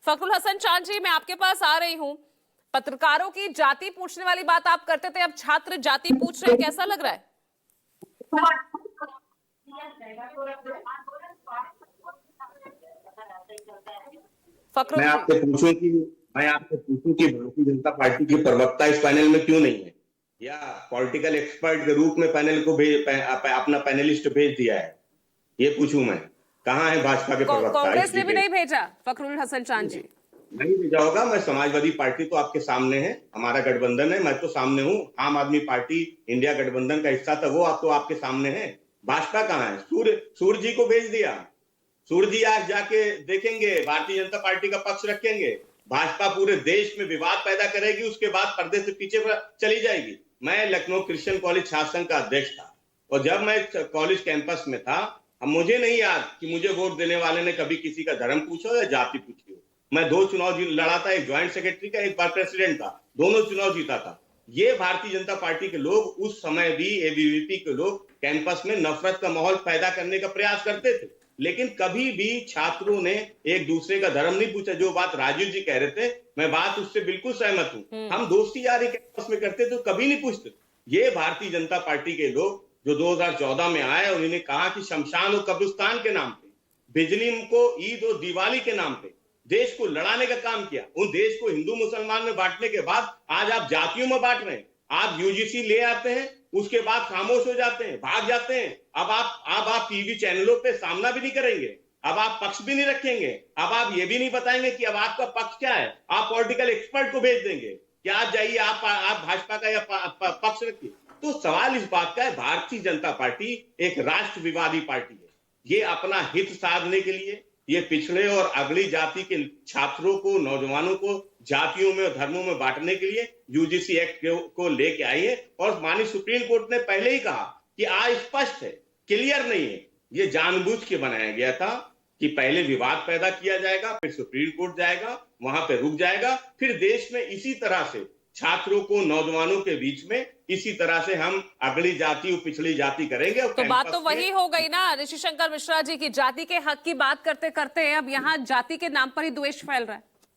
फखरुल हसन चांद जी, मैं आपके पास आ रही हूँ। पत्रकारों की जाति पूछने वाली बात आप करते थे, अब छात्र जाति पूछ रहे हैं, कैसा लग रहा है? मैं फखरुल जी, आपसे पूछूं कि मैं आपसे पूछूं कि भारतीय जनता पार्टी की प्रवक्ता इस पैनल में क्यों नहीं है, या पॉलिटिकल एक्सपर्ट के रूप में पैनल को अपना पैनलिस्ट भेज दिया है, ये पूछूं मैं। कहाँ है भाजपा के प्रवक्ता कांग्रेस इस ने भी नहीं डिबेट? भेजा फखरुल हसन चांद जी। नहीं भेजा होगा। मैं समाजवादी पार्टी तो आपके सामने है, हमारा गठबंधन है, मैं तो सामने हूँ। आम आदमी पार्टी इंडिया गठबंधन का हिस्सा था, वो आप तो आपके सामने है। भाजपा कहाँ है? सूर्य जी को भेज दिया। सूर्य जी आज जाके देखेंगे, भारतीय जनता पार्टी का पक्ष रखेंगे, भाजपा पूरे देश में विवाद पैदा करेगी, उसके बाद पर्दे से पीछे चली जाएगी। मैं लखनऊ क्रिश्चियन कॉलेज छात्र संघ का अध्यक्ष था, और जब मैं कॉलेज कैंपस में था, अब मुझे नहीं याद कि मुझे वोट देने वाले ने कभी किसी का धर्म पूछा या जाति पूछी हो। मैं 2 चुनाव लड़ा था, एक ज्वाइंट सेक्रेटरी का, एक बार प्रेसिडेंट था, दोनों चुनाव जीता था। ये भारतीय जनता पार्टी के लोग उस समय भी, एबीवीपी के लोग कैंपस में नफरत का माहौल पैदा करने का प्रयास करते थे, लेकिन कभी भी छात्रों ने एक दूसरे का धर्म नहीं पूछा। जो बात राजीव जी कह रहे थे, मैं बात उससे बिल्कुल सहमत हूं। हम दोस्ती यारी कैंपस में करते तो कभी नहीं पूछते। ये भारतीय जनता पार्टी के लोग जो 2014 में आए और इन्हें कहा कि शमशान और कब्रिस्तान के नाम पे, बिजली को ईद और दिवाली के नाम पे देश को लड़ाने का काम किया। उन देश को हिंदू मुसलमान में बांटने के बाद आज आप जातियों में बांट रहे हैं। आप यूजीसी ले आते हैं, उसके बाद खामोश हो जाते हैं, भाग जाते हैं। अब आप टीवी चैनलों पे सामना भी नहीं करेंगे, अब आप पक्ष भी नहीं रखेंगे, अब आप ये भी नहीं बताएंगे कि अब आपका पक्ष क्या है। आप पॉलिटिकल एक्सपर्ट को भेज देंगे कि आप जाइए, आप भाजपा का या पक्ष रखिए। तो सवाल इस बात का है, भारतीय जनता पार्टी एक राष्ट्र विवादी पार्टी है। ये अपना हित साधने के लिए ये पिछड़े और अगली जाति के छात्रों को, नौजवानों को जातियों में और धर्मों में बांटने के लिए यूजीसी एक्ट को लेके आई है। और माननीय सुप्रीम कोर्ट ने पहले ही कहा कि अस्पष्ट है, क्लियर नहीं है, ये जानबूझ के बनाया गया था कि पहले विवाद पैदा किया जाएगा, फिर सुप्रीम कोर्ट जाएगा, वहां पे रुक जाएगा, फिर देश में इसी तरह से छात्रों को, नौजवानों के बीच में इसी तरह से हम अगली जाति और पिछड़ी जाति करेंगे। और तो बात तो वही हो गई ना ऋषि शंकर मिश्रा जी की, जाति के हक की बात करते करते अब यहाँ जाति के नाम पर ही द्वेष फैल रहा है।